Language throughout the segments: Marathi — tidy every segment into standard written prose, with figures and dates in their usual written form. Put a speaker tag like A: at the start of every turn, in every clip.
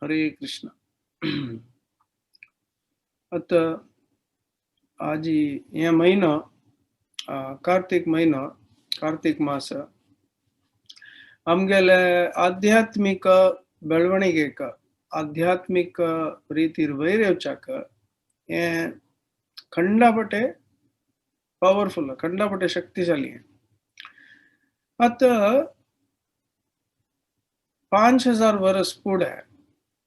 A: हरे कृष्ण. आता आज हे महिनो कार्तिक महिनो कार्तिक मास आमगेले आध्यात्मिक ಬೆಳವಣಿಗೆಕ आध्यात्मिक ರೀತಿ ವೈರ್ಯವಚಾಕ हे खंडापटे पॉवरफुल खंडापटे शक्तिशाली है. आता 5000 वर्ष पुढे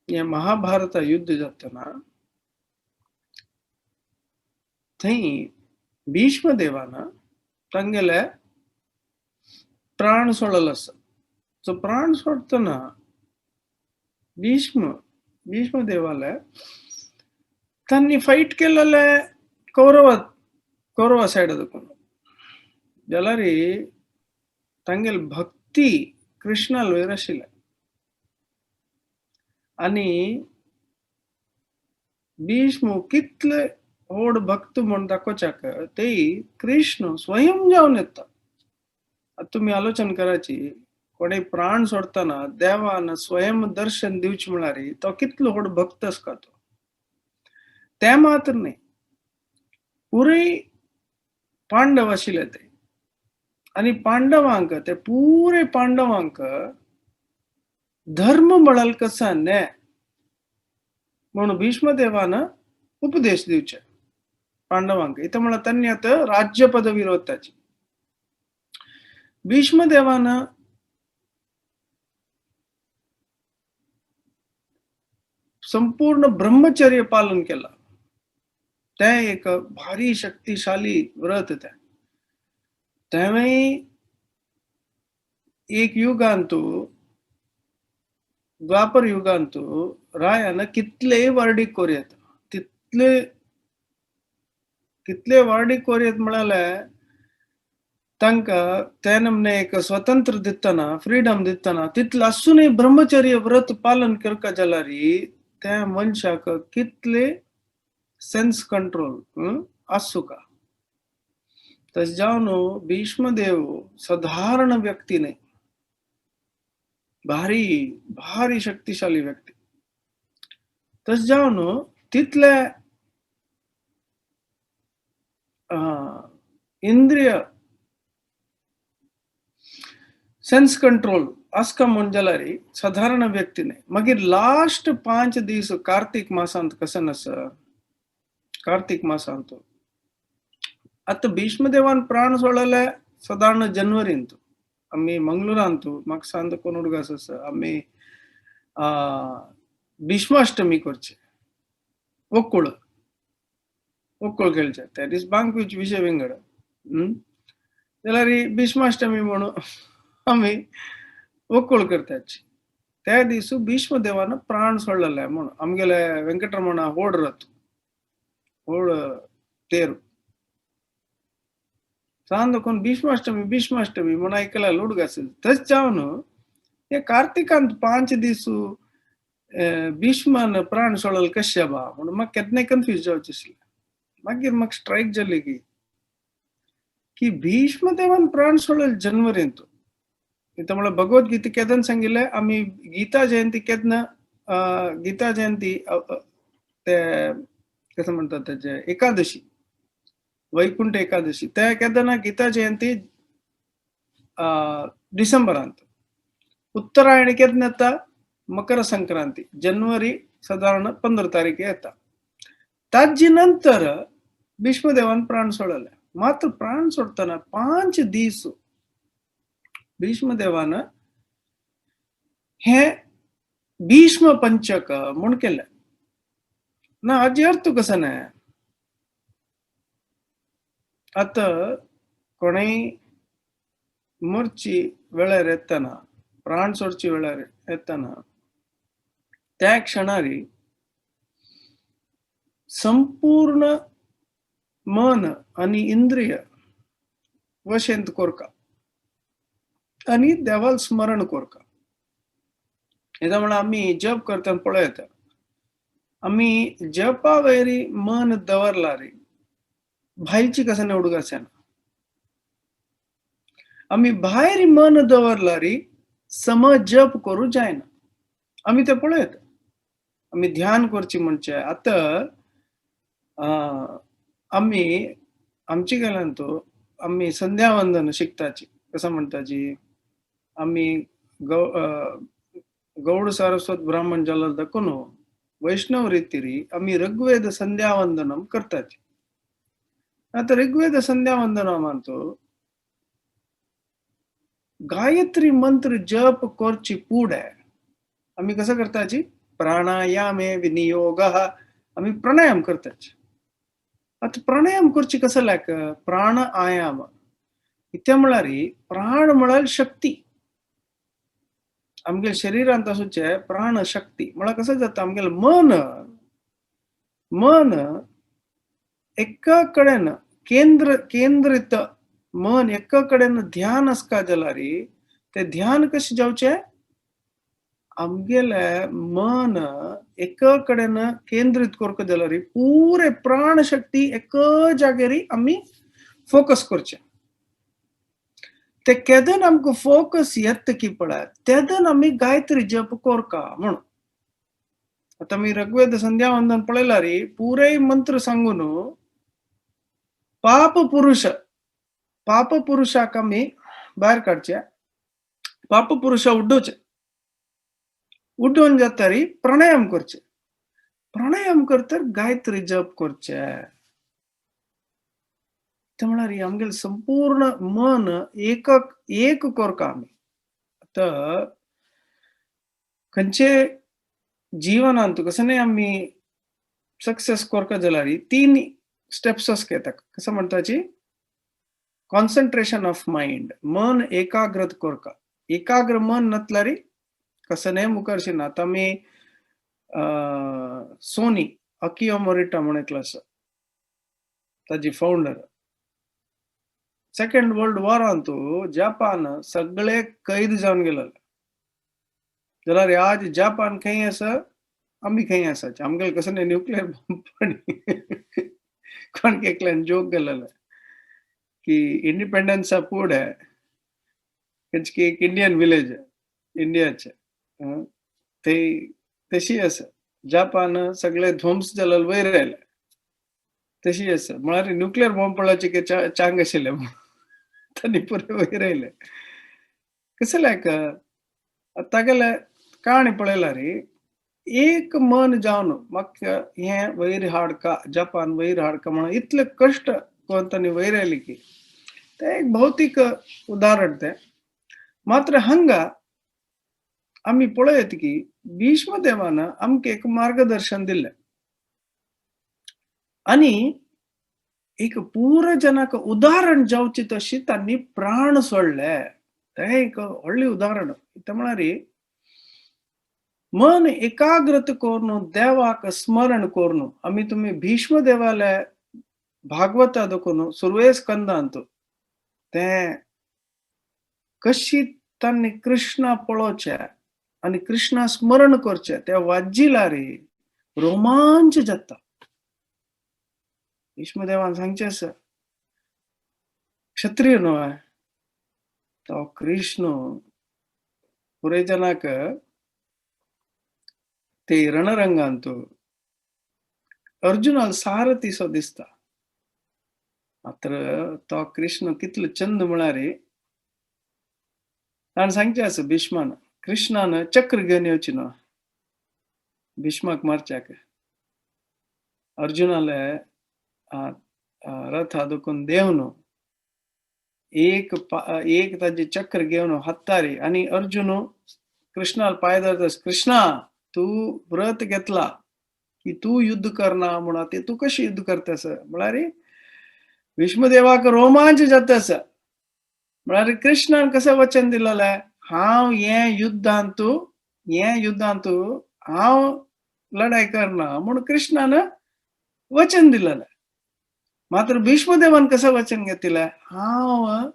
A: हे महाभारत युद्ध जातना थई भीष्म देवाना तंगेले प्राण सोडलस. सो प्राण सोडतना भीष्म देवाला त्यांनी फाईट केलेले कौरव साइड जलारी तांगेल भक्ती कृष्णाल वैरशिले आणि भीष्म कितले ओढ भक्त म्हणून दाखवचाक ते कृष्ण स्वयं जाऊन येतात. तुम्ही आलोचन करायची कोणी प्राण सोडताना देवान स्वयं दर्शन दिवची म्हणारी तो कितलो होड भक्तस का तो. त्या मात्र नाही पुरे पांडव आशिले ते आणि पांडवांक ते पुरे पांडवांक धर्म बळाल कसा ने म्हणून भीष्मदेवान उपदेश दिवचे पांडवांक. इथं म्हणा त्यांनी आता राज्य पदवी रोताची भीष्मदेवान संपूर्ण ब्रह्मचर्य पालन केला. ते एक भारी शक्तिशाली व्रत त्या त्यावेळी एक युगांतू द्वापर युगांतू रायान कितले वार्डीक कोरयत कितले वार्डीक कोरयत म्हणाले तांका त्या नमने एक स्वतंत्र दिताना फ्रीडम दिताना तितलं असूनही ब्रह्मचर्य व्रत पालन करका जाल्यारी त्या मनशाक कितले सेन्स कंट्रोल असू का. तस जाऊन भीष्मदेव साधारण व्यक्ती नाही भारी शक्तिशाली व्यक्ती. तस जाऊन तिथले इंद्रिय सेन्स कंट्रोल असका म्हण जाल्यारी साधारण व्यक्ती नाही. मागीर लास्ट 5 दीस कार्तिक मासांत कसं नस कार्तिक मासांत आता भीष्मदेवान प्राण सोडले साधारण जनवरींत आम्ही मंगळूरांतू म्हाका सांग कोण हुडगास आसा आम्ही भीष्माष्टमी करचे ओकुळ खेळचे त्या दीस बांक विषय वेंगड जाल्यार भीष्माष्टमी म्हणून आम्ही ओकुळ करताची. त्या दिसू भीष्मदेवान प्राण सोडलेले म्हणून आमगेले वेंकटरमण होड रथ होड तेर सांग कोण भीष्माष्टमी म्हणून ऐकला लुडगास. तस जाऊन हे कार्तिकांत 5 दिसू भीष्मान प्राण सोडल कशा बा म्हणून मग केदने कन्फ्युज जावचे आसले. मागीर म्हाका स्ट्राईक जाली की भीष्मदेवान प्राण सोडल जनवरींत. इथं मला भगवद्गीता केदन सांगितले आम्ही गीता जयंती केदन गीता जयंती ते कसं म्हणतात त्याचे एकादशी वैकुंठ एकादशी त्या केदना गीता जयंती डिसेंबरांत. उत्तरायण केदन येता मकर संक्रांती जनवरी साधारण 15 तारीख येता. ताजी नंतर भीष्मदेवान प्राण सोडले. मात्र प्राण सोडताना 5 दीस भीष्मदेवान हे भीष्म पंचक म्हण केले ना. हाजी अर्थ कसं नाही. आता कोणी मरची वेळार येताना प्राण सोडची वेळार येताना त्या क्षणारी संपूर्ण मन आणि इंद्रिय वशेंत कोरका आणि देवाल स्मरण कोरका. येता म्हणून आम्ही जप करतना पळयता आम्ही जपा वैरी मन दवरलारी भाईची कसं निवडून आम्ही भायर मन दवरलारी सम जप करू जायना. आम्ही ते पळयता आम्ही ध्यान करची म्हणचे आता आम्ही आमची गेल्यानंतर आम्ही संध्यावंदन शिकताची कसं म्हणताची आम्ही गौ गौड सारस्वत ब्राह्मण जल दखून वैष्णव रीतीरी आम्ही ऋग्वेद संध्यावंदनम करताची आता ऋग्वेद संध्यावंदनम म्हणतो गायत्री मंत्र जप करची पुढे आम्ही कसं करताची प्राणायामे विनियोग आम्ही प्राणायाम करताची आता प्राणायाम करची कसं लायक प्राण आयाम इथे म्हळ्यार प्राण म्हळ्यार शक्ती आमगे शरीरांत आसूचे प्राण शक्ती म्हळ्यार कसं जाता आमगेलें मन एका कडेन केंद्रित मन एका कडेन ध्यान आसका जाल्यार ते ध्यान कशें जावचें आमगेलें मन एका कडेन केंद्रित करता जाल्यार पुरे प्राण शक्ती एका जागेर आमी फोकस करचें ते केदन आमकां फोकस येता की पळय तेदन आमी गायत्री जप करका म्हणून आता आमी ऋग्वेद संध्यावंदन पळयल्यार पुरे मंत्र सांगून पाप पुरुषाक आमी भायर काडचे पाप पुरुष उड्डोवन जाता प्राणायाम करचे प्राणायाम करतर गायत्री जप करचे ते म्हळ्यार आमगेलें संपूर्ण मन एक करका आमी आता खंयचे जिवनांत कसं आमी सक्सेस करका जाल्यार 3 स्टेप्स आसता ताका कसं म्हणटाची कॉन्सन्ट्रेशन ऑफ माइंड मन एकाग्र करका एकाग्र मन नासल्यार कसं मुखार ना आता आमी सोनी अकियो मोरिटा म्हणून एकलो आसा ताजी फाउंडर सेकंड वर्ल्ड वॉरांत जपान सगळे कैद जावन गेले जाल्यार आज जपान खंय आसा आमी खंय आसाचे आमगेले कसं न्यूक्लियर बॉम्ब कोण केकल्यान जोक गेलेले की इंडिपेंडन्सा फुडे खंयची एक इंडियन विलेज इंडियाचे ते तशी आसा जपान सगळे ध्वंस जाल्यार वयर आयले तशी आसा म्हळ्यार न्यूक्लियर बॉम्ब पडपाचे की चांग आशिल्ले तांणी पुरे वयर आयले कसं लायक तागेले काणी पळयल्यार एक मन जावन म्हाका हे वयर हाडका जपान वयर हाडका म्हणून इतले कश्ट करून तांणी वयर आयले की ते एक भौतिक उदाहरण ते मात्र हांगा आमी पळयत की भीष्म देवान आमकां एक मार्गदर्शन दिल्लें आनी एक पूर जनाक उदाहरण जावची तशी तांणी प्राण सोडले ते एक व्हडलें उदाहरण ते म्हळ्यार मन एकाग्रत करून देवाक स्मरण करून आमी तुमी भीष्म देवाले भागवता देखून सुरवे स्कंदांत ते कशी तांणी कृष्णा पळोवचे आनी कृष्णा स्मरण करचे ते वाजिल्यार रोमांच जाता भीष्म देवान सांगचे आसा क्षत्रिय न्हय तो कृष्ण पुरे जनाक ते रणरंगांत अर्जुनाल सारथी सो दिसता मात्र तो कृष्ण कितलो चंद म्हळ्यार ताणें सांगचे आसा भीष्मान कृष्णान चक्र घेवन येवची न्हय भीष्माक मारच्याक अर्जुनाले रथ दुखून देवन एक ताजे चक्र घेवन हत्तारी आनी अर्जुन कृष्णाल पांय धरता कृष्णा तू व्रत घेतला की तू युद्ध करना म्हणून ते तू कशी युद्ध करतास म्हळ्यार भीष्मदेवाक रोमांच जातास म्हळ्यार कृष्णान कसं वचन दिलेलें हांव हे युद्धांत हांव लढाई करना म्हणून कृष्णान वचन दिलेलें मात्र भीष्मदेवान कसं वचन घेतलें हांव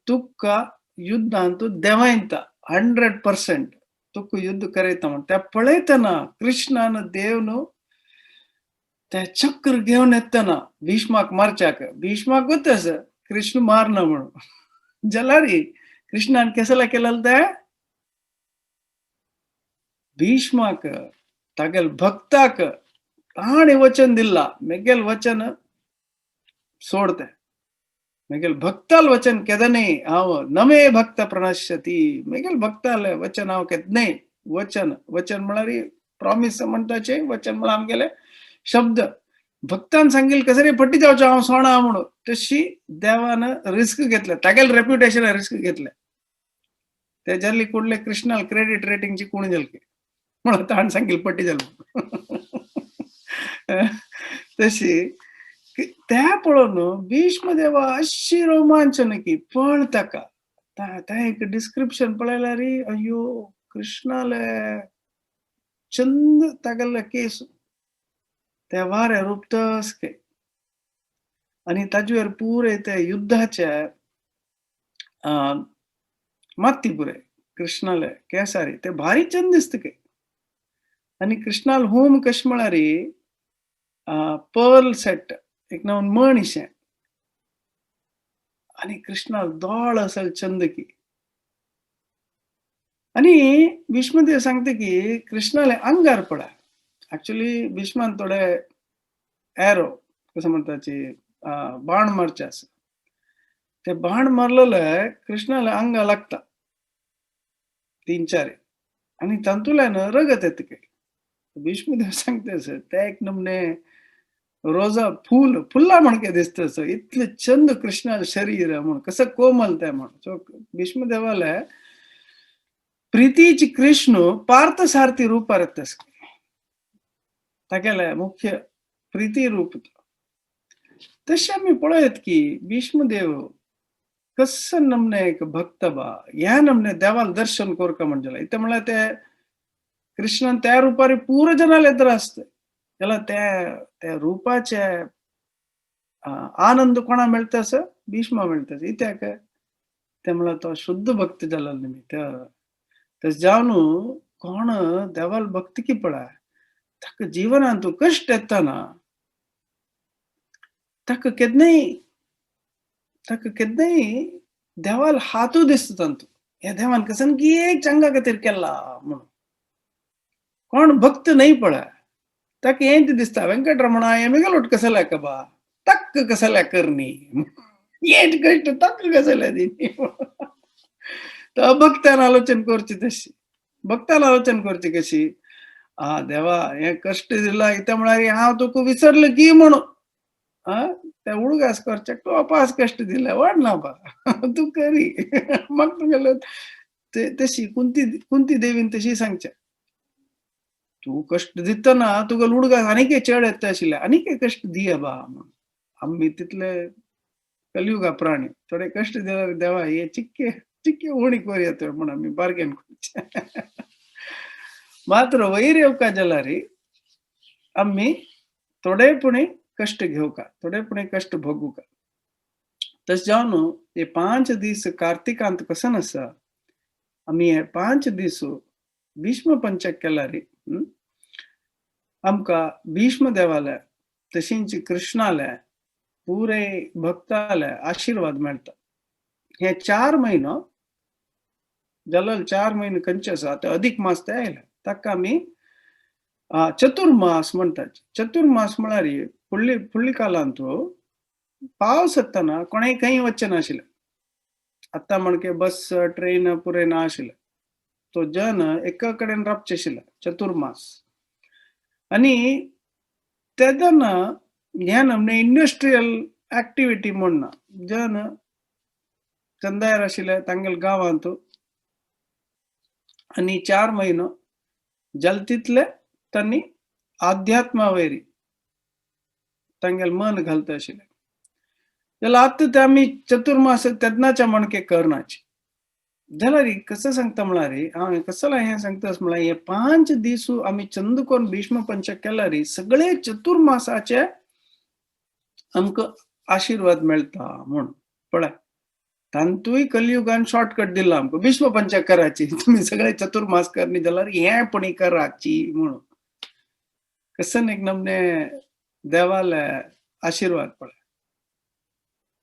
A: तुका युद्धांत देवायता 100% तुका युद्ध करयता म्हणून त्या पळयतना कृष्णान देवन ते चक्र घेवन येतना भीष्माक मारच्याक भीष्माक गोतस कृष्ण मारना म्हणून जाल्यार कृष्णान केसला केलेलं ते भीष्माक तागेल भक्ताक ताणे वचन दिला मेगेल वचन सोडते मेगेल भक्ताल वचन केदने हाव नमे भक्त प्रणश्यती मेगेल भक्ताल वचन हाव केदने वचन वचन म्हळ्यार प्रॉमिस म्हणटाचे वचन म्हळ्यार आमगेले शब्द भक्तान सांगेल कसं रे पट्टी जावचो हांव सोणा म्हणून तशी देवान रिस्क घेतले तागेल रेप्युटेशन रिस्क घेतले तेजाली कुडले कृष्णाल क्रेडिट रेटिंगची कोण जलके म्हणून ताण सांगेल पट्टी जालो तशी त्या पळोवन भीष्म देवा अशी रोमांचन की पळ ताका एक डिस्क्रिप्शन पळयल्यार अयो कृष्णाले चंद तागेले केस ते वारे रुपतसके आणि ताजेर पुरे ते युद्धाचे माती पुरे कृष्णाले केसारी ते भारी चंद दिसतके आणि कृष्णाल होम कश म्हळ्यार पर्ल सेट एक नावन मणिशें आणि कृष्णाल दोळ असल चंद की आणि भीष्मदेव सांगते की कृष्णाले अंगार पडा ऍक्च्युअली भीष्मान थोडे एरो कसं म्हणताचे बाण मारचे असं ते बाण मारलेलं कृष्णाला अंग लागता 3-4 आणि तांतुल्यान रगत येते काही भीष्मदेव सांगते असं ते एक नमने रोजा फुल्ला म्हणके दिसत असं इतले चंद कृष्णाल शरीर म्हणून कसं कोमल ते म्हणून सो भीष्मदेवाला प्रीतीची कृष्ण पार्थसारथी रूप अरतस तागेले मुख्य प्रीती रूप तशें आमी पळयत की भीष्मदेव कसं नमने एक भक्त बा ह्या नमने देवाल दर्शन कोरका म्हणजेला इथे म्हळ्यार ते कृष्णान त्या रूपारी पूर जनाले एदर असते त्याला त्या रूपाचे आनंद कोणा मेळटा असं भीष्मा मेळटा इत्याक ते म्हळ्यार तो शुद्ध भक्त जाला निमित्त ते जावन कोण देवाल भक्ती की पळय ताका जीवनांत कश्ट येताना ताका केदनय देवाल हातू दिसता तांतू हे देवान कसन की एक चंगा खातीर केला म्हणून कोण भक्त नाही पळय ताका हेंच दिसता वेंकटरमणा एमिगलोट कसल्या बा तक्क कसल्या करनी हेंच कश्ट तक्क कसल्या दिनी तो भक्तान आलोचन करची तशी भक्तान आलोचन करची कशी देवा हे कष्ट दिला इथे म्हळ्यार हांव तुका विसरलं की म्हणून त्या उडगास करचे तू अपास कष्ट दिला वाड ना बा तू करी मग तुगेलो तशी कुंती देवीन तशी सांगचे तू कष्ट दितना तुका उडगास आनीक चड येता आशिल्ले आनीक कष्ट दिया बा आम्ही तितले कलियुगा प्राणी थोडे कष्ट दिल्यार देवा हे चिक्के उणी कोर येतो म्हणून आम्ही बार्गेन करचे मात्र वयर येवका जाल्यार आम्ही थोडेपणी कष्ट घेवका थोडेपणी कष्ट भोगूका तशें जावन हे 5 दीस कार्तिकांत कसन आसा आम्ही हे 5 दीस भीष्म पंचक केल्यार आमकां भीष्म देवाले तशींच कृष्णाले पुरे भक्ताले आशीर्वाद मेळटा हे 4 म्हयनो जाल्यार 4 म्हयने खंयचे आसा ते अधिक मास ते आयले ताका आमी चतुर्मास म्हणटात चतुर्मास म्हळ्यार फुडली कालांत पावस येताना कोणेय खंय वचचे नाशिल्ले आतां म्हणके बस ट्रेन पुरे ना आशिल्ले तो जन एका कडेन रावचे आशिल्ले चतुर्मास आनी तेदना ह्या नमने इंडस्ट्रियल ऍक्टिव्हिटी म्हणना जन चंदायर आशिल्ले तांगेले गांवांत आनी 4 म्हयनो जाल तितले तांणी आध्यात्मावयरी तांगेले मन घालता आशिल्ले जाल्यार आतां ते आमी चतुर्मास तेदनाच्या मणके करनाचे जाल्यार कसं सांगता म्हळ्यार हांव कसला हें सांगता म्हळ्यार हे 5 दीस आमी चंद कोरून भीष्म पंचक केल्यार सगळे चतुर्मासाचे आमकां आशीर्वाद मेळटा म्हूण पळय तांतूय कलियुगान शॉर्टकट दिला आमकां भीष्म पंचक कराची तुम्ही सगळे चतुर्मास करनी जाल्यार हें पणी कराची म्हणून कसन एक नमने देवाले आशीर्वाद पळय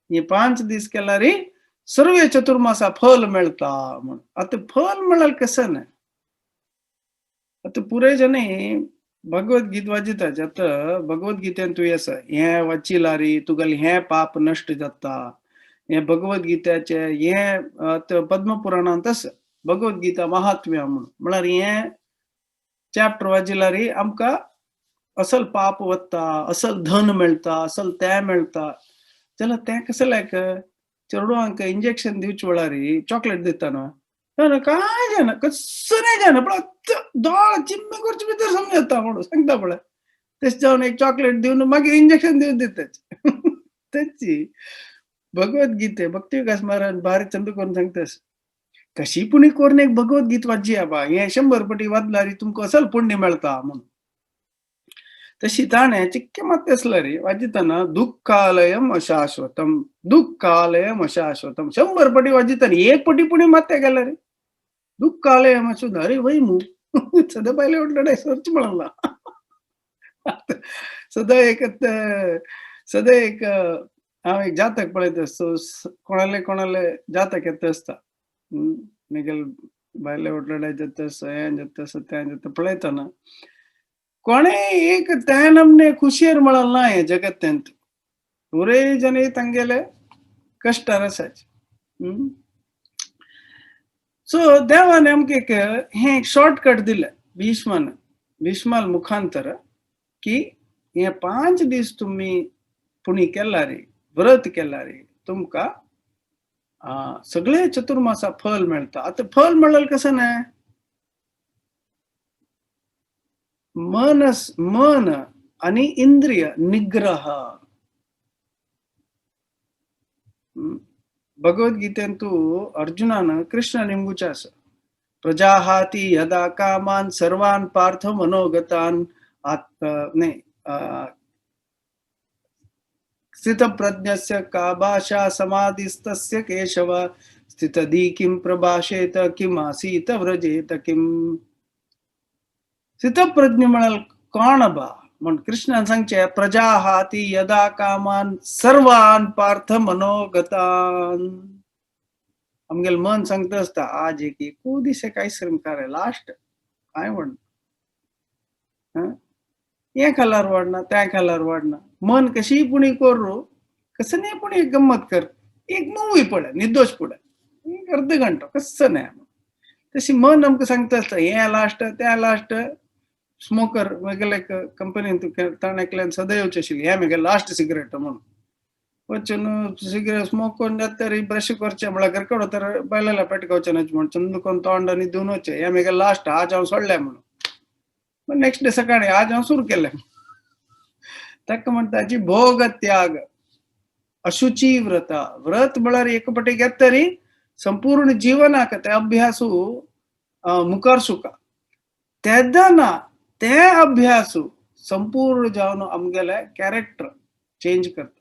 A: हे 5 दीस केल्यार सर्व चतुर्मासा फल मेळटा म्हणून आता फल म्हळ्यार कसन आता पुरे जणे भगवद्गीत वाचिताचे आता भगवद्गीतेन तू येस हे वाचिला रे तुगेल हे पाप नष्ट जाता हे भगवद्गीताचे हे पद्मपुराणांत तसं भगवद्गीता महात्म्य म्हणून म्हळ्यार हे चॅप्टर वाचिला रे आमकां असल पाप वता असल धन मेळटा असल ते मेळटा जाल्यार तें कशें लायक चेडवांक इंजेक्शन दिवचे वेळार चॉकलेट दिता न्हू काय जायना कसं नाही जायना पण दोळ चिम्मे करचे भितर समजता म्हणून सांगता पळय तेच जावन एक चॉकलेट दिवन मागीर इंजेक्शन दिवन दिताच तेची भगवद्गीते भक्ती विकास महाराज भारी चंद करून सांगतास कशी पुणी करून एक भगवद्गीत वाची बा हे 100 पटी वाचल्यार तुमकां असल पुण्य मेळटा म्हणून तशी ताणे चिक्के मात असलं रे वाचितना दुःखालयम अशाश्वतम दुःखालयम अशाश्वतम 100 पटी वाचिताना एक पटी पुणे मात्या गेला रे दुःखालयम अशोध अरे वय मू सदा पहिले उठलं सर्च म्हणला सदा एक सदा एक हांव एक जातक पळयत असतो कोणाले जातक येत असता निगेल बायले उठलडे जेत हें जेत तें जेत पळयतना कोणे एक त्या नमने खुशियर म्हणला हे जगत्यांत पुरे जने तांगेले कष्ट रसाचे सो देवान आमकां हें एक शॉर्टकट दिलें भीष्माल मुखांतर की हे 5 दीस तुम्ही पुणी केला रे व्रत केला रे तुमकां सगळे चतुर्मासा फल मेळटा आता फल म्हणल्यार कसं नाही मन आणि इंद्रिय निग्रह भगवद्गीतेन तू अर्जुनान कृष्ण निमगुचास प्रजाहाती यदा कामान सर्वान पार्थ मनोगतान स्थितप्रज्ञस्य का भाषा समाधिस्तस्य केशव स्थितधी किं प्रभाषेत किम आसीत व्रजेत किम स्थितप्रज्ञ म्हणाल कोण बा म्हण कृष्णान सांगचे प्रजा हाती यदा कामान सर्वान पार्थ मनोगतान आमगेल मन सांगता असता आज एक दिसे काय श्रम करे लास्ट काय म्हण हे खाल्यार वाडना त्या खाल्यार वाडना मन कशी पुणी करू कसं नाही पुणी एक गंमत कर एक मूवी पडे निर्दोष पडे एक अर्ध घंटा कसं नाही तशी मन आमकां सांगता असता हे लास्ट त्या लास्ट स्मोकर म्हगेले कंपनीन ताणें एकल्यान सदैव येवची आशिल्ली हे म्हगे लास्ट सिगरेट म्हणून वचून सिगरेट स्मोक करून जाता ब्रश करचे म्हळ्यार घरकडे तर बायलेला पेटकावचे न्हय म्हण चंद करून तोंड आनी धुवन वचे हे म्हगे लास्ट आज हांव सोडलें म्हणून नेक्स्ट डे सकाळी आज हांव सुरू केलें ताका म्हणटाची भोग त्याग अशुची व्रत म्हळ्यार एक पटी घेत तरी संपूर्ण जीवनाक ते अभ्यासू मुखार सुका तेदाना ते अभ्यासू संपूर्ण जावन आमगेले कॅरेक्टर चेंज करता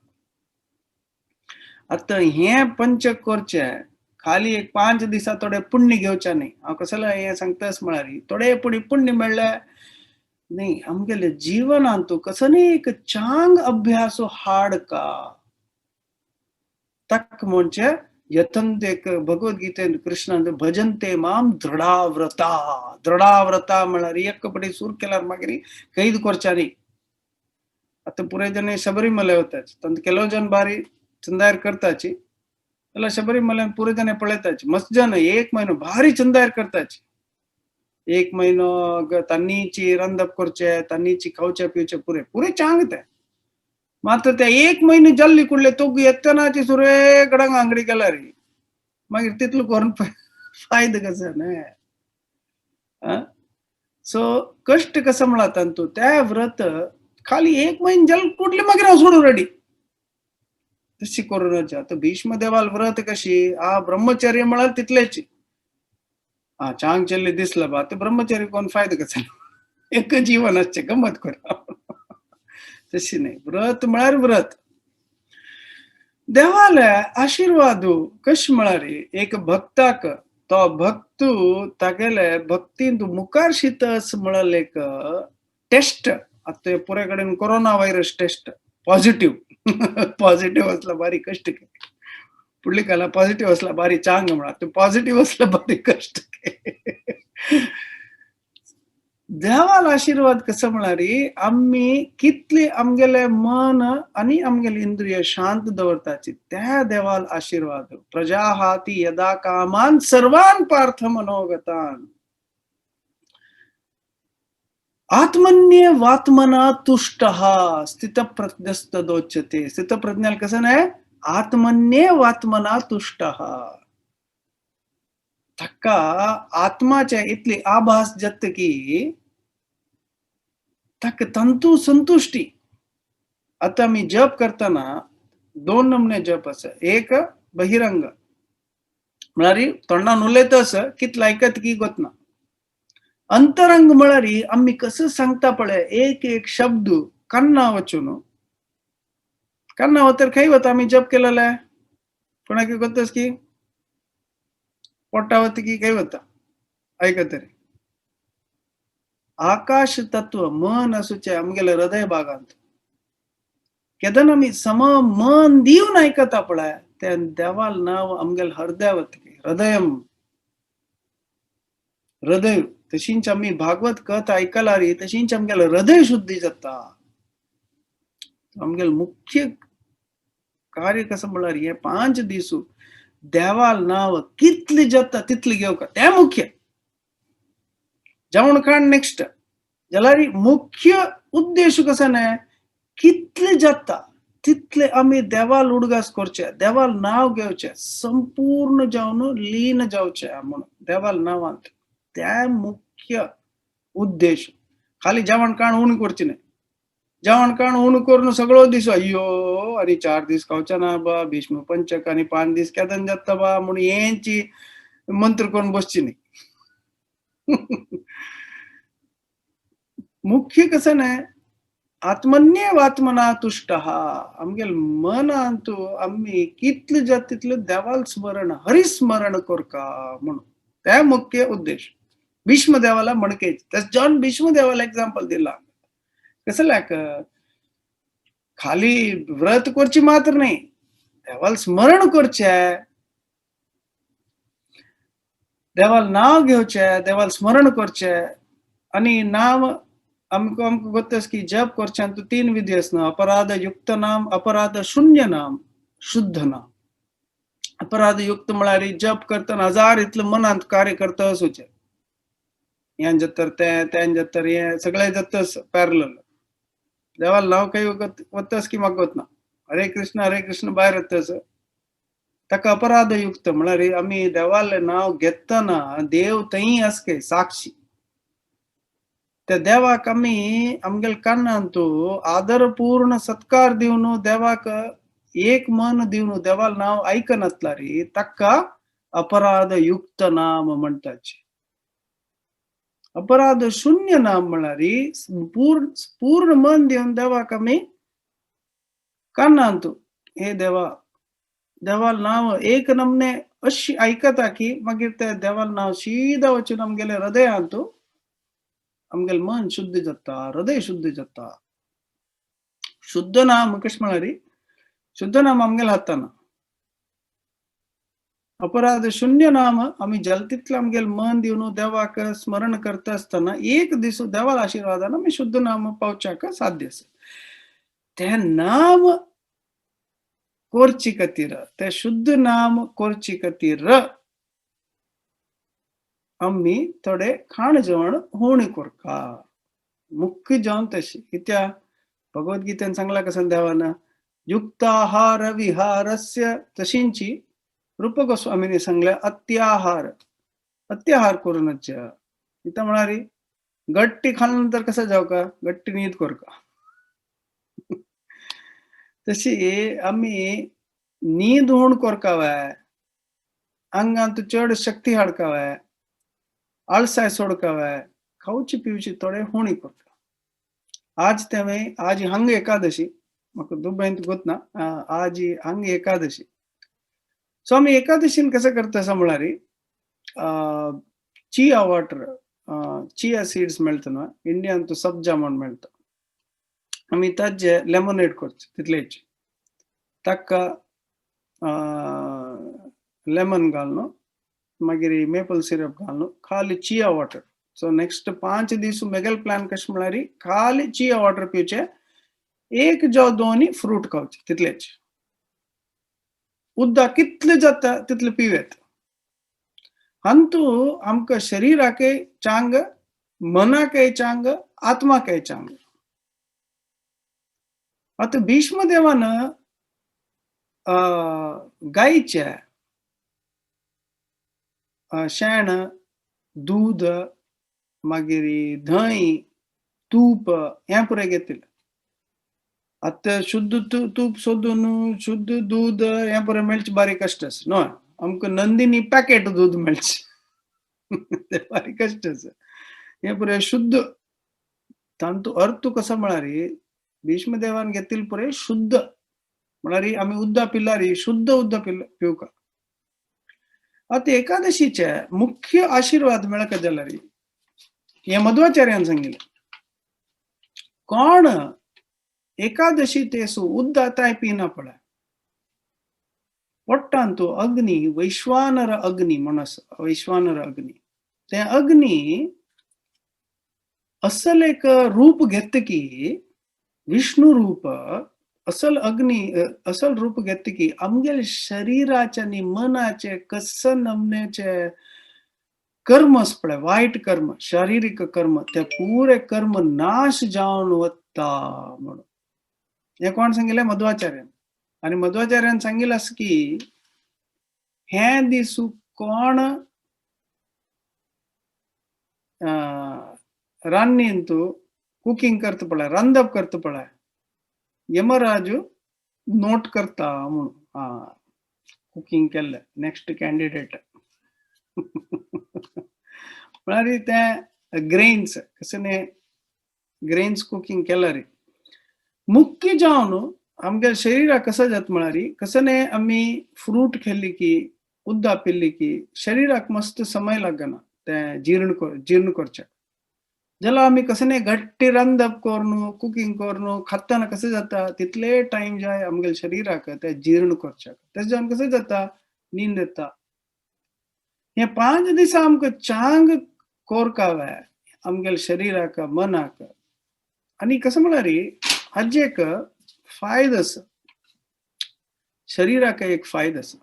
A: आता हे पंच करचे खाली एक 5 दिसा थोडे पुण्य घेवचे न्ही हांव कसले हे सांगतास म्हळ्यार थोडे पुण्य मेळ्ळे न्ही आमगेले जीवनांत तूं कसं न्ही एक चांग अभ्यासू हाड का तक म्हणजे यतंते भगवद्गीतेन कृष्णान भजन्ते माम दृढाव्रता म्हळ्यार एक पटी सूर केल्यार मागीर कैद करचे न्ही आता पुरे जण शबरीमले वताच तांत केलो जन बारी चंदायर करताची जाल्यार शबरीमल्यान पुरे जण पळयताची मस्त जन 1 म्हयनो भारी चंदायर करताची 1 म्हयनो तान्नीची रांदप करचे तान्नीची खावचे पिवचे पुरे चांग ते मात्र त्या 1 म्हयनो जल्ली कुडले तो येतनाची सुरे गडांग आंगडी केला रे मागीर तितलो करून फायदो कसो न्हय सो कष्ट कसं म्हणटा तूं त्या व्रत खाली 1 म्हयनो जल कुडले मागीर हांव सोडूं रेडी तशी करूनच आता भीष्म देवाल व्रत कशी ब्रह्मचर्य म्हळ्यार तितलेची चांग चल्ली दिसलं बा ते ब्रह्मचर्य कोण फायदो कसो एक जीवन असचे गंमत कर तशी नाही व्रत म्हळ्यार व्रत देवाले आशीर्वादू कश म्हळ्यार एक भक्ताक तो भक्तू तागेले भक्तीन तूं मुखार शितस म्हळ्यार एक टेस्ट आता पुरे कडेन कोरोना व्हायरस टेस्ट पॉझिटिव्ह असला बारी कष्ट के फुडली काला पॉझिटिव्ह असला बारी चांग म्हणा तू पॉझिटिव्ह असला बारी कष्ट के देवाला आशीर्वाद कसं म्हळ्यारी आम्ही कितली आमगेले मन आणि आमगेले इंद्रिय शांत दवरताची त्या देवाला आशीर्वाद प्रजा हाती यदा कामान सर्वान पार्थ मनोगतान आत्मन्यवात्मना तुष्टः स्थितप्रज्ञस्तदोच्यते स्थितप्रज्ञाला कसं नाही आत्मन्यवात्मना तुष्टः थक्का आत्माच्या इतली आभास जत्त की तक तंतु संतुष्टी आता मी जप करताना दोन नमने जप असं एक बहिरंग म्हळ्यारी तोंडान उलयता असं कितलं ऐकत की गोतना अंतरंग म्हळ्यारी आम्ही कसं सांगता पळय एक एक शब्द कन्ना वचून कन्ना वतर खंय वता आम्ही जप केलेलं कोणाक गोतस की पोटावती की खंय वता ऐकत तरी आकाश तत्व मन असूचे आमगेले हृदय भागांत केदन आम्ही सम मन दिवन ऐकता पळय त्या देवाल नाव आमगेल हृदयावत हृदयम हृदय तशींच आम्ही भागवत कथ ऐकलारी तशींच आमगेल हृदय शुद्धी जाता आमगेल मुख्य कार्य कसं म्हळ्यार हे 5 दीस देवाल नाव कितली जाता तितली घेवका ते मुख्य जेवण खाण नेक्स्ट जाल्यार मुख्य उद्देश कसं नाही कितले जाता तितले आम्ही देवाल उडगास करचे देवाल नाव घेवचे संपूर्ण जावन लीन जावचे म्हणून देवाल नावांत त्या मुख्य उद्देश खाली जेवण खाण उण करचे नाही जेवण खाण उण करून सगळो दीस अय्यो आणि 4 दीस खावचे ना बा भीष्म पंचक आणि 5 दीस केदन जाता बा म्हणून हेंची मंत्र करून बसची नाही मुख्य कसं नाही आत्मन्यवात्मना तुष्टः आमगेल मन अंतू आम्ही कितले जात तितले देवाल स्मरण हरिस्मरण करका म्हणून त्या मुख्य उद्देश भीष्म देवाला मणकेच तस जॉन भीष्म देवाला एक्झाम्पल दिला कसं लायक खाली व्रत करची मात्र नाही देवाल स्मरण करचे देवाल नाव घेवचे देवाल स्मरण करचे आणि नाव आमको गोतस की जप करच्यान तो 3 विधी असना अपराध युक्त नाम अपराध शून्य नाम शुद्ध नाम अपराध युक्त म्हळ्यार जप करतना हजार इतलं मनांत कार्य करता असूचे यान जत्तर त्यान जत्तर हे सगळे जत्तस पॅरलल देवाल नाव काही वतस की म्हाका वतना हरे कृष्ण भायर येतस ताका अपराध युक्त म्हळ्यार आम्ही देवाले नाव घेतना देव थंय आसके साक्षी त्या देवाक आम्ही आमगेल कान्नांतू आदरपूर्ण सत्कार दिवन देवाक एक मन दिवन देवाल नाव ऐकनातलारी ताका अपराध युक्त नाम म्हणटाचे अपराध शून्य नाम म्हळ्यारी पूर्ण मन दिवन देवाक आम्ही कान्नांतू हे देवा देवाल नाव एक नमने अशी ऐकता की मागीर ते देवाल नाव सीधा वचून आमगेले हृदयांतू आमगेल मन शुद्ध जाता हृदय शुद्ध जाता शुद्ध नाम कश म्हळ्यारी शुद्ध नाम आमगेल हाताना अपराध शून्य नाम आम्ही जलतीतले आमगेल मन दिवन देवाक स्मरण करता असताना एक दीस देवाल आशीर्वादान आम्ही शुद्ध नाम पावच्याक साध्य आसा ते नाम करची खातीर ते शुद्ध नाम करची खातीर आम्ही थोडे खाण जेवण होणी करका मुख्य जेवण तशी कित्या भगवद्गीतेन सांगला कसं देवाना युक्ताहार विहारस्य तशींची रूप गोस्वामीने सांगल्या अत्याहार करूनच इथं म्हणारी गट्टी खाल्ल्यानंतर कसं जावका गट्टी नीट करका तशी आम्ही नींद होण करकावाय अंगांत चड शक्ती हाडकावाय आळसाय सोडकावाय खावची पिवची थोडे होणी करता आज हंग एकादशी म्हाका दुबईंत गोतना आज हंग एकादशी सो आम्ही एकादशीन कसं करता असं म्हळ्यारी चिया वॉटर चिया सीड्स मेळता न्हू इंडियान तो सब्जा म्हणून मेळता आम्ही ताजे लेमोनेड करचे तितलेच ताका लेमन घालून मागीर मेपल सिरप घालून खाली चिया वॉटर सो नेक्स्ट 5 दीस मेगल प्लॅन कशें म्हळ्यार खाली चिया वॉटर पिवचे, एक जावं दोनी फ्रूट खावचे तितलेच. उदक कितलें जाता तितलें पिवेत. अंतू आमकां शरिराकय चांग, मनाकय चांग, आत्माकय चांग. आता भीष्मदेवान गायीचे शेण, दूध, मागीर धंय, तूप हें पुरे घेतिल्लें. आतां शुद्ध तूप सोदून शुद्ध दूध हें पुरे मेळचें बारी कश्ट आसा न्हय. आमकां नंदिनी पॅकेट दूध मेळचें तें बारी कश्ट आसा. हें पुरे शुद्ध तांचो अर्थ कसो म्हळ्यार भीष्मदेवान घेतिल्लें पुरे शुद्ध म्हळ्यार आमी उदक पिल्यार शुद्ध उदक पिवका. आता एकादशीचे मुख्य आशीर्वाद मेळका जाल्यार हें मध्वाचार्यान सांगिल्लें. कोण एकादशी तेसू उदक ताय पिना पळय, पोट्टान तो अग्नी, वैश्वानर अग्नी म्हूण आसा, वैश्वानर अग्नी. तें अग्नी असल एक रूप घेता की विष्णु रूप, असल अग्नी असल रूप घेता की आमगेल्या शरिराचे आनी मनाचे कस नमनेचे कर्म आसा पळय, वायट कर्म, शारिरीक कर्म, ते पुरे कर्म नाश जावन वता म्हणून. हें कोण सांगिल्लें? मध्वाचार्यान. आनी मध्वाचार्यान सांगिल्लें आसा की हे दिसू कोण रान्नींतू कुकिंग करता पळय, रांदप करता पळय, यमराजू नोट करता म्हणून. कुकिंग केल्लें नेक्स्ट कॅन्डिडेट. म्हळ्यार ते ग्रेन्स कसले ग्रेन्स कुकिंग केल्यार मुख्य जावन आमच्या शरिराक कसं जाता म्हळ्यार कसले आमी फ्रूट खेल्ली की उदक पिल्ली की शरिराक मस्त समय लागना ते जीर्ण करचे. जाल्यार आमी कसले गट्टी रांदप करून कुकिंग करून खातना कसं जाता तितले टायम जाय आमगेल्या शरिराक ते जीर्ण करच्याक. तेजे जावन कसं जाता नींद येता. हे 5 दीस आमकां चांग कोरकावे आमगेल्या शरिराक मनाक. आनी कसं म्हळ्यार हाजे एक फायदो आसा, शरिराक एक फायदो आसा.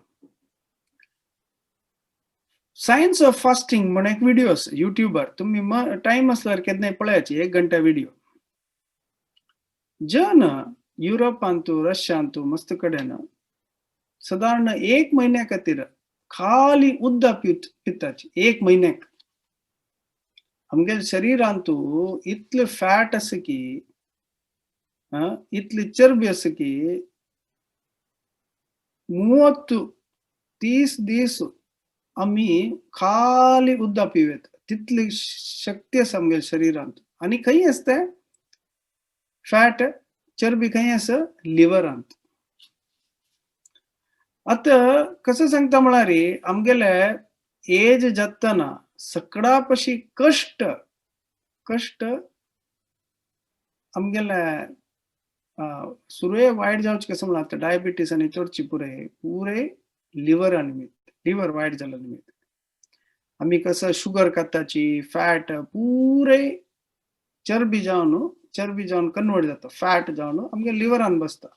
A: सायन्स ऑफ फास्टिंग म्हणून एक व्हिडिओ आसा युट्यूबार, तुम्ही टाइम असल्यार केन्नाय पळयाची, 1 घंटा व्हिडिओ. जन युरोपांतू रशियांतू मस्त कडेन साधारण 1 म्हयन्या खातीर खाली उदक पिताची 1 म्हयन्याक. आमगेल्या शरिरांतू इतले फॅट आसा की इतली चरबी आसा की 30 दीस आमी खाली उदक पिवेत. तितली शक्ती आसा आमगेल्या शरिरांत. आनी खंय आसता फॅट, चरबी खंय आसा? लिव्हरांत. आता कसं सांगता म्हळ्यार आमगेले एज जातना सगळा कष्ट आमगेले सुरये वायट जावचे कसं म्हळ्यार डायबिटीस आनी चडची पुरे लिव्हरा निमित्त, लिव्हर वायट जाला निमित्त. आमी कसं शुगर खाताची, फॅट पुरे चरबी जावन कन्वर्ट जाता, फॅट जावन आमगे लिव्हरान बसता.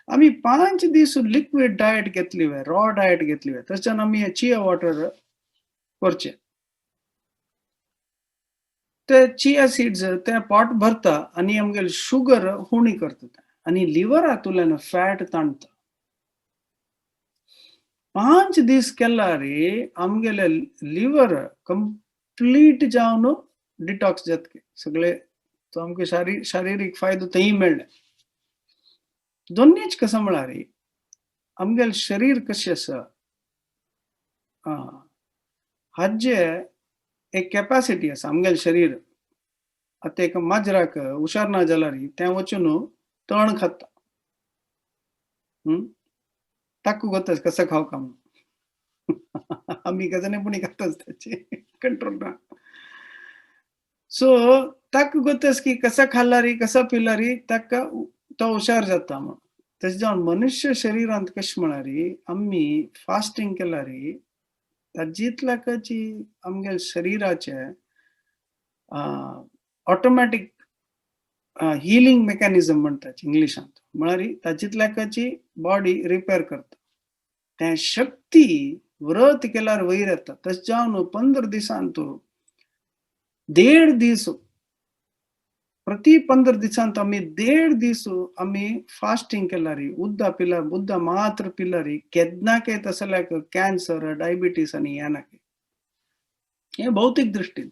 A: आमी 5 दीस लिक्विड डायट घेतली वे, रॉ डायट घेतली वे, तशें आमी चिया वॉटर करचे. ते चिया सीड्स ते पोट भरता आनी आमगेले शुगर उणी करता आनी लिव्हरांतल्यान फॅट ताणता. 5 दीस केल्यार आमगेले लिव्हर कंप्लीट जावन डिटॉक्स जातके सगळे. तो आमकां शारिरीक फायदो थंय मेळ्ळे. दोनीच कसं म्हळ्यार आमगेलें शरीर कशें आसा हाजे एक कॅपॅसिटी आसा आमगेलें शरीर. आतां एक माजराक हुशार ना जाल्यार तें वचून तण खाता. ताका गोताच कसं खावका म्हणून. आमी गजानेपणी खाताच त्याचे कंट्रोल ना. सो ताका गोताच की कसा खाल्ल्यार कसा पिल्यार ताका तो हुशार जाता म्हणून. तशें जावन मनुष्य शरिरांत कशें म्हळ्यार आमी फास्टिंग केल्यार ताजितल्याची आमगे शरिराचे ऑटोमॅटिक हिलिंग मेकॅनिझम म्हणतात इंग्लिशांत. म्हळ्यार तातूंतल्या ताची बॉडी रिपेअर करता. ते शक्ती व्रत केल्यार वयर येता. तशें जावन 15 दिसांत 1.5 दीस प्रति 15 दिसांत आमी 1.5 दीस आमी फास्टिंग केल्यार उदक पिल्यार उदक मात्र पिल्यार केन्नाकय तसल्याक कॅन्सर डायबिटीस आनी येना. हे भौतिक दृश्टीन.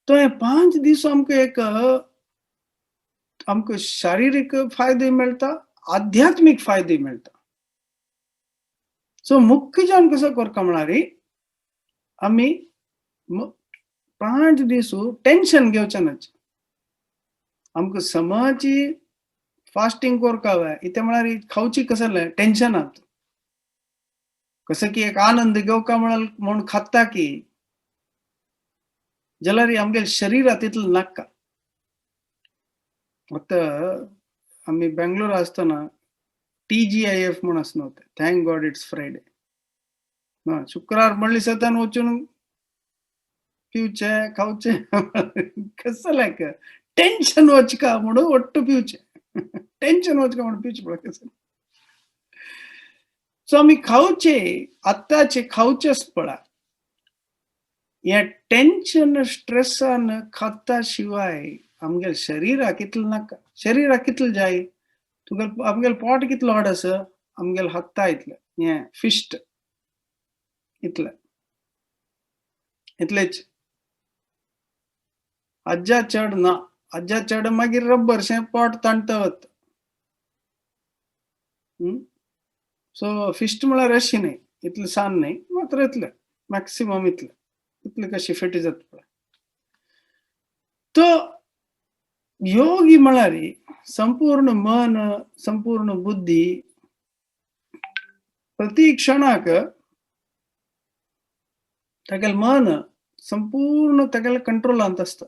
A: तो हे 5 दीस आमकां शारिरीक फायदे मेळटा, आध्यात्मिक फायदे मेळटा. सो मुख्य जावन कसो करता म्हळ्यार आमी 5 दीस टेन्शन घेवचें ना. आमकां समाची फास्टिंग करता इते म्हळ्यार खावची कसलें टेन्शनांत. कसं की एक आनंद घेवका म्हूण खाता की जाल्यार आमगे शरिरांत तितलें नाका. आतां आमी बेंगलोर आसतना TGIF म्हूण आसना थँक गॉड इट्स फ्रायडे. शुक्रार म्हणली सतान वचून पिवचें खावचें कसलें टेन्शन वचका म्हणून ಒಟ್ಟು पिवचें. टेन्शन वचका म्हणून पिवचें पळय. सो आमी खावचे आत्ताचे खावचेच पळय. हे टेन्शन स्ट्रेसान खाता शिवाय आमगे शरिराक इतलें नाका. शरिराक कितलें जाय? आमगेलें पोट कितलो व्हड आसा? आमगेले हत्ता इतलें. हें फिस्ट इतलें. इतलेच. हाज्या चड ना. हाज्या चड मागीर रब्बरशें पोट ताणता वता. सो फिस्ट म्हळ्यार अशी न्हय. इतलें सान न्हय. मात्र इतलें. मॅक्सिमम इतलें. इतलें कशी फिट जाता पळय. तो योगी म्हळ्यार संपूर्ण मन, संपूर्ण बुद्धी प्रति क्षणाक तेगेलें मन संपूर्ण तेगेल्या कंट्रोलांत आसता.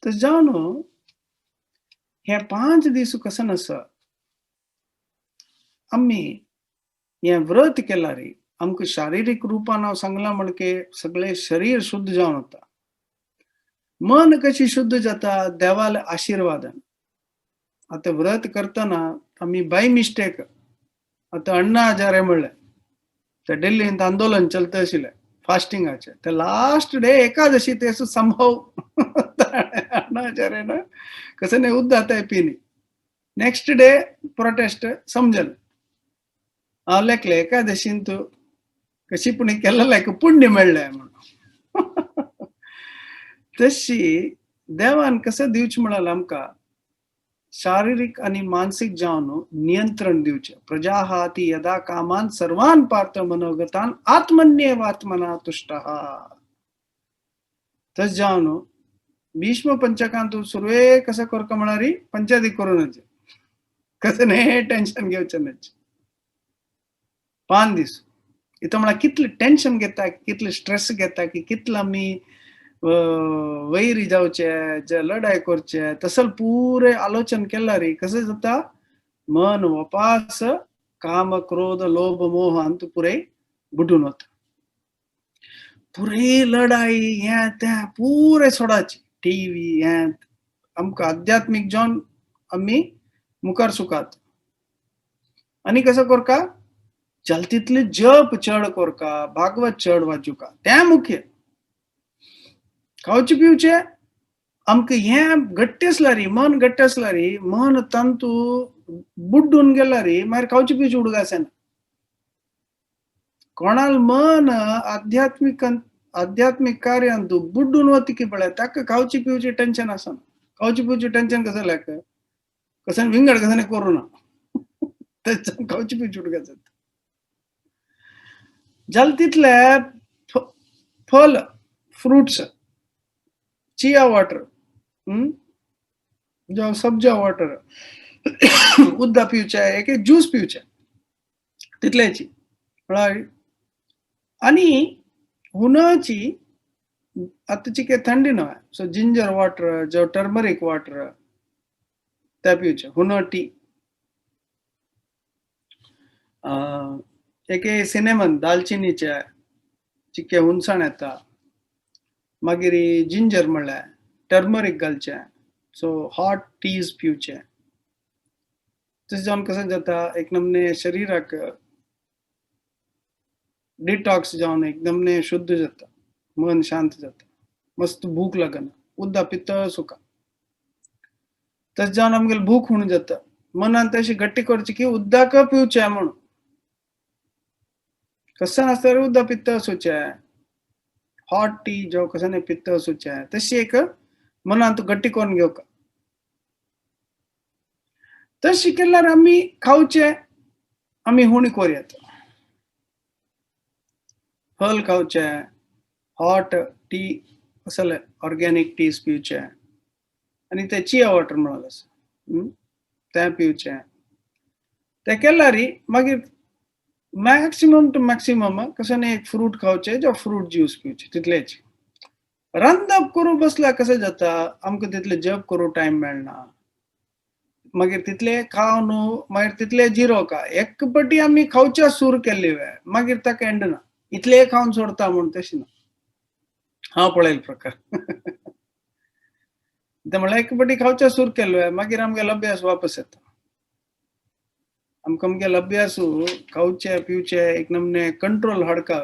A: तशें जावन हे 5 दीस कसन आसा आमी हें व्रत केल्यार आमकां शारिरीक रुपान हांव सांगलां म्हणके सगळें शरीर शुद्ध जावन वता. मन कशी शुद्ध जाता? देवाल्या आशिर्वादान. आतां व्रत करतना आमी बाय मिस्टेक आतां अण्णा हजारे म्हणलें ते दिल्लींत आंदोलन चलता आशिल्लें फास्टिंगाचें. ते लास्ट डे एकादशी ते संभव अण्णा हजारेन कसं नाही उद्दाताय पिनी. नेक्स्ट डे प्रोटेस्ट समजलें. हांव लेखलें एकादशींत कशी पूण केल्लें पुण्य मेळ्ळें म्हणून. तशी देवान कसं दिवचें म्हणाल आमकां शारीरिक आणि मानसिक जावन नियंत्रण दिवचें. प्रजाहाती यदा कामान सर्वान पार्थ मनोगतान आत्मन्येव आत्मना तुष्टः. तस जावन भीष्म पंचकांत सुरवे कसं करता म्हळ्यार पंचादी करूनच कसं न्हय टेन्शन घेवचें ना. 5 दीस इथं म्हळ्यार कितलें टेन्शन घेता, कितलें स्ट्रेस घेता की कितलें आमी वैरी जावचे, लढाई करचे तसं पुरे आलोचन केल्यार कसं जाता मन वपास काम क्रोध लोभ मोह अंत पुरे बुडून वता. पुरी लढाई हें तें पुरे सोडाची. टीव्ही हें आमकां आध्यात्मिक जावन आमी मुखार सुकात. आनी कसं करका जाल तितले जप चड करका, भागवत चड वाचुका. तें मुख्य. खावचे पिवचे आमकां हें घट्ट आसल्यार मन घट्ट आसल्यार मन तंतू बुड्डून गेल्यार मागीर खावचे पिवचे उडगास येना. कोणाल मन आध्यात्मिक कार्यांत बुड्डून वता की पळय ताका खावची पिवची टेन्शन आसना. खावची पिवची टेन्शन कसं लायक कसं विंगड कसं करूं ना. खावची पिवची उडगास जाता. जाल तितले फल फ्रुट्स चिया वॉटर जावं सब्जा वॉटर उदक पिवचें एक ज्यूस पिवचें तितलेची म्हळ्यार. आनी हुनाची आतांची काही थंडी न्हय सो जिंजर वॉटर जावं टर्मरीक वॉटर ते पिवचें. हुनो टी एक सिनेमान दालचिनीचे चिक्के हुणसाण येता, मागीर जिंजर म्हणल्यार टर्मरीक घालचें, सो हॉट टीज पिवचे. तशें जावन कशें जाता, एक नमने शरिराक डिटॉक्स जावन एक नमने शुद्ध जाता, मन शांत जाता, मस्त भूक लागना, उदक पितळ सुका. तशें जावन आमगेली भूक हुण जाता, मनान तशी गट्टी करची की उदक पिवचें म्हणून. कसं आसल्यार उदक पितळ सुचें, हॉट टी जो कसं नाही पित्त सुचें, तशी एक मनान तूं गट्टी करून घेवका. तशें केल्यार आमी खावचें, आमी हुणी कोरयात. फळ खावचें, हॉट टी असले ऑर्गेनिक टीज पिवचे, आनी ते चिया वॉटर म्हणून आसा, तें पिवचें. तें केल्यार मागीर मॅक्सिमम टू मॅक्सिमम कसं एक फ्रूट खावचें, जो फ्रूट ज्यूस पिवचें, तितलेच. रांदप करूं बसल्यार कशें जाता, आमकां तितले जप करूं टायम मेळना. मागीर तितले खाव न्हू, मागीर तितले जिरोवका. एक पाटी आमी खावच्या सूर केल्ले मागीर ताका एंड ना. इतले खावन सोडता म्हूण तशें ना. हांव पळयले प्रकार. ते म्हळ्यार एक पाटी खावच्या सूर केल्लो मागीर आमगेलो अभ्यास वापस येता. आमकां आमगेलो अभ्यास खावचे पिवचे एक नमने कंट्रोल हाडका.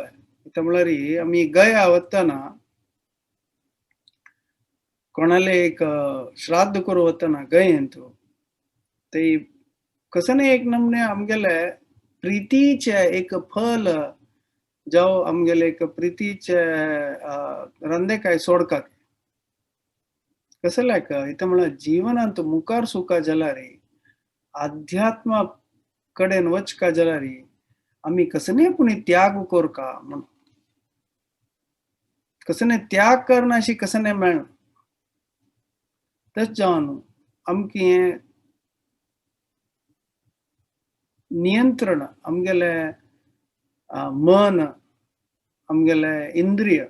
A: ते म्हळ्यार आमी गया वतना कोणाले एक श्राद्ध करूं वतना गयेंत ते कसं एक नमने आमगेले प्रितीचे एक फल जावं आमगेले एक प्रितीचे रंदेकाय सोडकात. कसं लायक इथं म्हळ्यार जिवनांत मुखार सुका जाल्यार अध्यात्मा कडेन वचका जाल्यार आमी कसं पुणी त्याग करका म्हणून. कसं त्याग करना अशी कसं मेळना. तशें जावन आमकी नियंत्रण आमगेले मन आमगेले इंद्रिय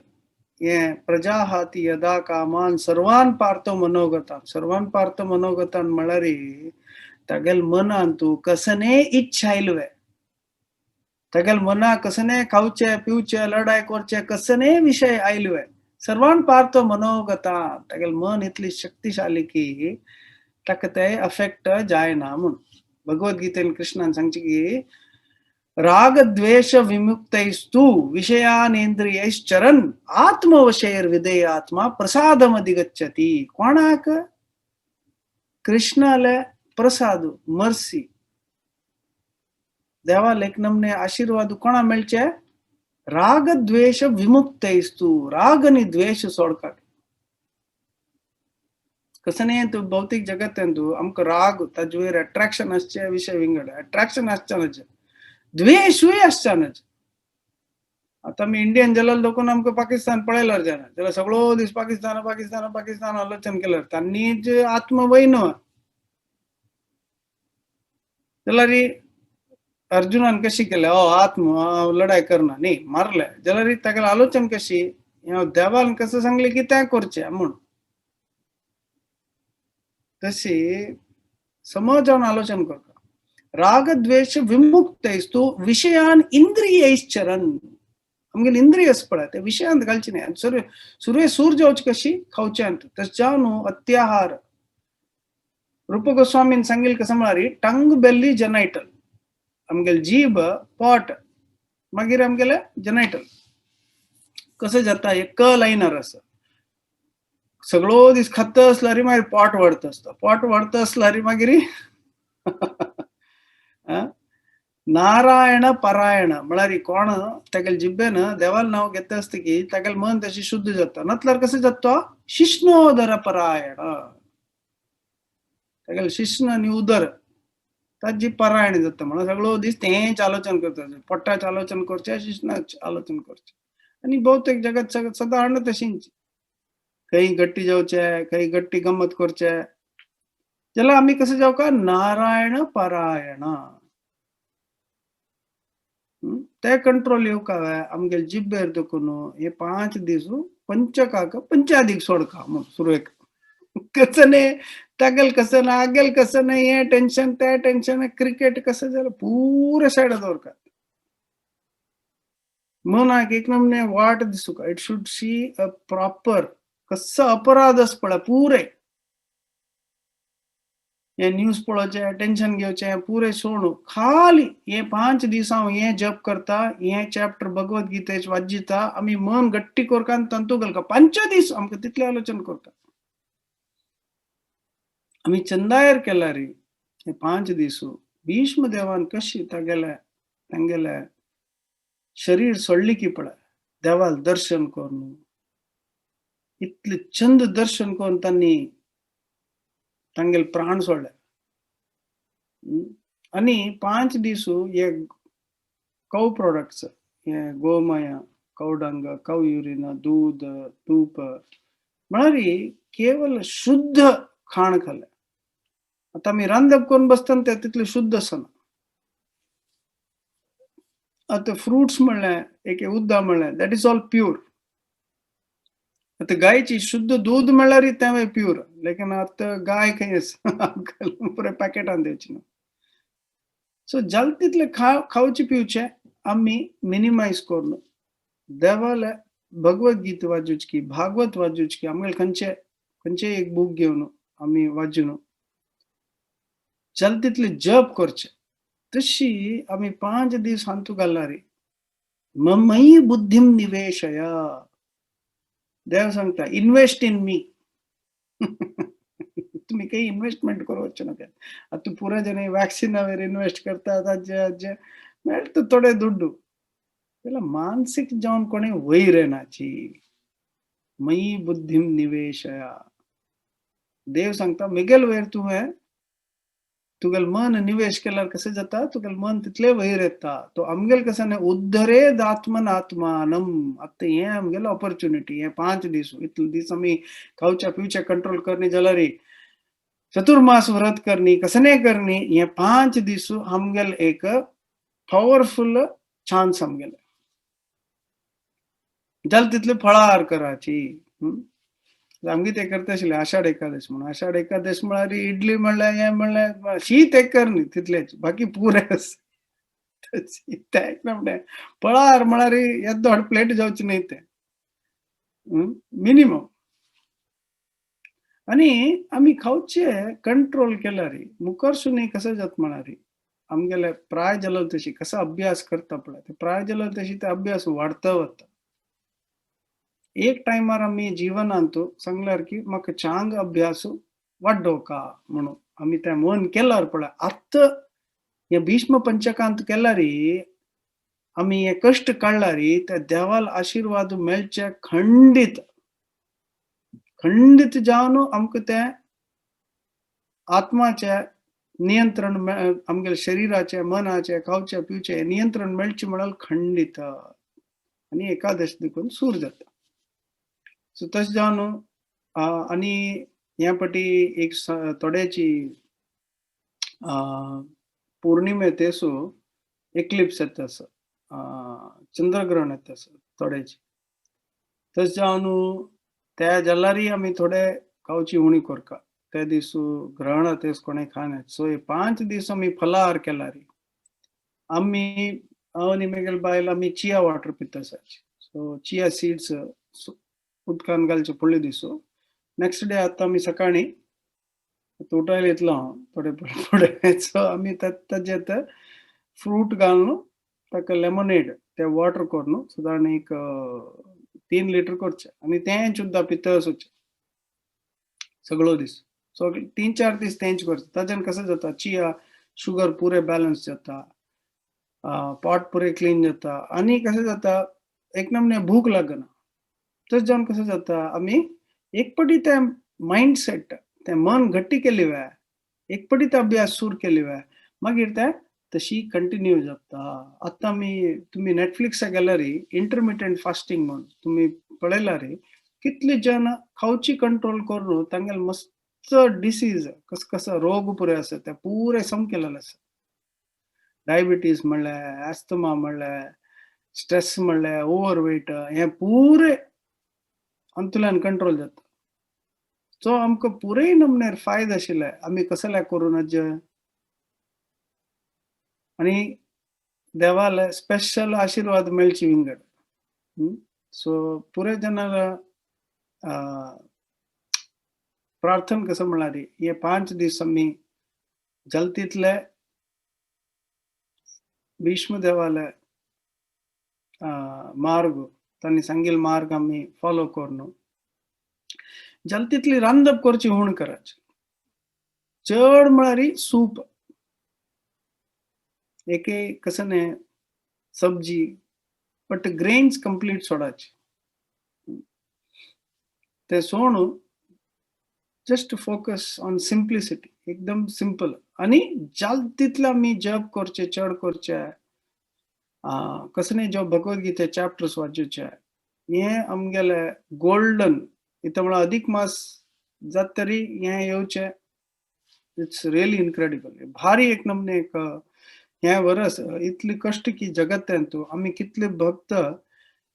A: हे प्रजा हाती यदा कामान सर्वान पार्थ मनोगतान. सर्वान पार्थ मनोगतान म्हळ्यार तागेल मनान तूं कसने इच्छा आयलवे, तागेल मना कसने खावचे पिवचे लढाई करचे कसने विषय आयलवे, सर्वान पार्थ मनोगतान. तागेल मन इतली शक्तिशाली की ताका ते अफेक्ट जायना म्हणून. भगवद्गीतेन कृष्णान सांगचे की राग द्वेष विमुक्तैस्तु विषयानेन्द्रियैश्चरन् आत्मवशैर्विधेयात्मा प्रसादमधिगच्छति. कोणाक? कृष्णाले प्रसाद, मर्सी, देवाल एक नमने आशीर्वाद कोणा मेळचे? राग द्वेष विमुक्तैस्तु. राग आनी द्वेष सोडकाक. कसं तू भौतिक जगत आमकां राग ताजे वयर अट्रॅक्शन आसचे विषय विंगड, अट्रॅक्शन आसचेनाच, द्वेषूय आसचेनाच. आता आमी इंडियन जाल्यार देखून आमकां पाकिस्तान पळयल्यार जायना, जाल्यार सगळो दीस पाकिस्तान पाकिस्तान पाकिस्तान आलोचन केल्यार तांनीच आत्म वयन जाल्यार अर्जुनान कशी केले? आत्म हांव लढाई करना न्ही, मारले जाल्यार ताका आलोचन कशी? देवान कसं सांगले की तें करचें म्हूण. तशी समज जावन आलोचन करता. राग द्वेष विमुक्तैस्तु विषयान इंद्रियैश्चरन्. आमगेले इंद्रिय पळय ते विशयांत घालचे न्ही. सुरवे सूर जावची कशी? खावच्यांत. तशें जावन अत्याहार. रूप गोस्वामीन सांगिल्लें कसं म्हळ्यार टंग बेल्ली जेनायटल. आमगेले जीब पोट मागीर आमगेले जेनायटल. कसं जाता एक क लायनर आसा. सगळो दीस खाता असल्यार मागीर पोट वाडता आसता. पोट वाडता असल्यार मागीर नारायण परायण म्हळ्यार कोण तागेले जिब्बेन देवाल नांव घेता आसता की तागेलें मन तशें शुद्ध जाता. नातल्यार कसं जाता? शिष्णोदर परायण. तागेलें शिष्ण आनी उदर ताजी परायण जाता. म्हणून सगळो दीस तेंच आलोचन करता. पोट्टाचें आलोचन करचें, शिष्णाचें आलोचन करचें. आनी भौतीक जगत सदां हाडना तशींच. खंय गट्टी जावचे, खंय गट्टी गंमत करचे जाल्यार आमी कशें जावका? नारायण परायण. ते कंट्रोल येवका आमगेले जिब्बेर देखून हे 5 दीस पंचकाक पंचादीक सोडका म्हूण सुरवेक. कसं तागेल कसं आगेल कसं हे टेन्शन ते टेन्शन क्रिकेट कसं जाल्यार पुरा सायड दवरका. मनाक एक नमने वाट दिसुका. It should see a proper कसं अपराधच पळय पुरे. हे न्यूज पळोवचें, टेन्शन घेवचें, पुरे सोडून खाली हे 5 दीस हांव हे जप करता, हे चॅप्टर भगवत गीतेचे वाचिता, आमी मन गट्टी कोरकान तंतू घालका. 5 दीस आमकां तितले आलोचन करता. आमी चंदायर केला रे हे 5 दिसू. भीष्म देवान कशी तांगेले शरीर सोडली की पळय, देवाल दर्शन करून. इतले चंद दर्शन करून तांणी तांगेले प्राण सोडले. आणि 5 दिसू हे कौ प्रॉडक्ट्स, हे गोमय, कौडंग, कौ युरिन, दूध, तूप म्हळ्यार केवल शुद्ध खाण खाल्लें. आता आमी रांदप करून बसतना ते तितले शुद्ध आसना. आता फ्रुट्स म्हणलें, एक उदक म्हणलें, दॅट इज ऑल प्युअर. आता गायची शुद्ध दूध म्हणल्यार तें प्युअर. लेकिन आता गाय खंय आसा? पुरे पॅकेटान दिवची. सो जाल तितले खावचे पिवचे आमी मिनिमाइज करून देवाले भगवत गीता वाचूची, भागवत वाचूची, आमगेले खंयचे एक बूक घेवन आमी वाचून जाल तितले जप करचे. तशी आमी 5 दीस हांतू घालना रे. मयी बुद्धीम निवेशय. देव सांगता इन्वेस्ट इन मी. तुम्ही काही इन्व्हेस्टमेंट करवच्चे नका. आता पुरा जन वॅक्सिन इन्वेस्ट करतात अज्जे मेळता थोडे ದುಡ್ಡು. त्याला मानसिक जावन कोणी वैरेनाची. मयी बुद्धीम निवेशय. देव सांगता मिगेल वैर तुगेल मन निवेश केल्यार कसे जाता, तुगेल मन तितले वैर येता. तो आमगेल कसं नाही उद्धरेद आत्मन आत्मानम. आता हे आमगेल ऑपॉर्च्युनिटी. हे 5 दीस इतले दीस आमी खावच्या पिवच्या कंट्रोल करणी जाल्यार चतुर्मास व्रत करणी कसं नाही करणी. हे 5 दीस आमगेल एक पॉवरफुल चान्स आमगेले. जाल तितले फळार कराची. आमगे ते करता आशिल्ले आषाढ एकादश म्हणून. आषाढ एकादश म्हळ्यार इडली म्हणलें, हें म्हणलें, शीत एक करनी तितलेच, बाकी पुरे फळार म्हळ्यार येद्दो व्हड प्लेट जावची न्ही ते मिनिमम. आणि आमी खावचे कंट्रोल केल्यार मुखार सुनी कसं जाता म्हळ्यार आमगेले प्राय जालो तशी कसं अभ्यास करता पळय, ते प्राय जालो तशी ते अभ्यास वाडता वता. एक टायमार आमी जिवनांत सांगल्यार की म्हाका चांग अभ्यास वाडोवका म्हणून आमी तें मन केल्यार पळय आत्त हे भीष्म पंचकांत केल्यार आमी हे कश्ट काडल्यार ते देवाल आशीर्वाद मेळचे खंडीत. खंडीत जावन आमकां तें आत्माचे नियंत्रण आमगे शरिराचे, मनाचे, खावचे पिवचे नियंत्रण मेळचें म्हळ्यार खंडीत. आनी एकादश देखून सूर जाता. सो तशें जावन आनी हे फाटी एक थोड्याची पौर्णिमे तेसू एक्लिप्स येता आसा. चंद्रग्रहण येता आसा थोड्याची. तशें जावन त्या जाल्यारय आमी थोडे खावची उणी करता. ते दिसू ग्रहण तेस कोणें खायनात. सो हे 5 दीस आमी फलाहार केल्यार आमी हांव आनी म्हगेल बायल आमी चिया वॉटर पिता आसात. सो चिया सीड्स उदकान घालचे फुडले दिसू. नेक्स्ट डे आतां आमी सकाळीं उठोन येतलो हांव थोडे फुडें. सो आमी ताजेत फ्रूट घालून ताका लेमोनेड ते वॉटर करून सादारण एक 3 लिटर करचे आनी तें सुद्दां पिता आसोवचें सगळो दीस. सो 3-4 दीस तेंच करचें. ताच्यान कसं जाता चिया शुगर पुरे बॅलन्स जाता, पॉट पुरे क्लीन जाता आनी कशें जाता एक नमने भूक लागना. तशें जावन कसं जाता आमी एक पाटी तें मायंडसेट तें मन गट्टी केली वय, एक पाटी तो अभ्यास सूर केली वय, मागीर तें तशी कंटिन्यू जाता. आतां तुमी नेटफ्लिक्सा गेल्यार इंटरमिटंट फास्टिंग म्हणून तुमी पळयल्यार कितले जन खावची कंट्रोल करून तांगेले मस्त डिसीज कसो रोग पुरे आसा ते पुरे सम केलेले आसा. डायबिटीज म्हणलें, एस्थमा म्हणलें, स्ट्रेस म्हणलें, ओव्हरवेट हे पुरे अंतुल्यान कंट्रोल जाता. सो आमकां पुरे नमनेर फायदो आशिल्ले आमी कसले करून नज आनी देवाले स्पेशल आशीर्वाद मेळची विंगड. सो पुरे जनाला प्रार्थना कसं म्हणणारी हे 5 दिवस आम्ही जलतीतले भीष्मदेवाला मार्ग त्यांनी सांगेल मार्ग आम्ही फॉलो करणं जलतीतली रांधप करची होण करायची चढ म्हणारी सूप एके कसं नाही सब्जी बट ग्रेन्स कंप्लीट सोडायची ते सोडून जस्ट फोकस ऑन सिम्प्लिसिटी एकदम सिंपल आणि जालतीतला मी जप करचे चढ करचे कसं नाही जो भगवद्गीता चॅप्टर्स वाचूचे हे आमगेले गोल्डन इथं मला अधिक मास जात तरी हे येऊचे इट्स रियली इनक्रेडिबल भारी एक नमने एक हे वर्स इतली कष्ट की जगत आहे तू आम्ही कितले भक्त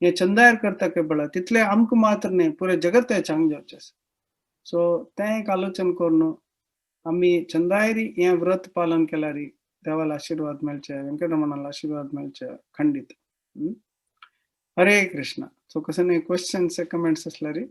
A: हे चंदायर करता के बळा तिथले आमक मात्र नाही पुरे जगत आहे चांग जावचे सो ते एक आलोचन करून आम्ही चंदायरी हे व्रत पालन केल्यारी देवाला आशीर्वाद मेळचे व्यंकटरमणाला आशीर्वाद मेळचे खंडित हरे कृष्ण सो कसं नाही क्वेश्चन्स कमेंट्स असल्यारी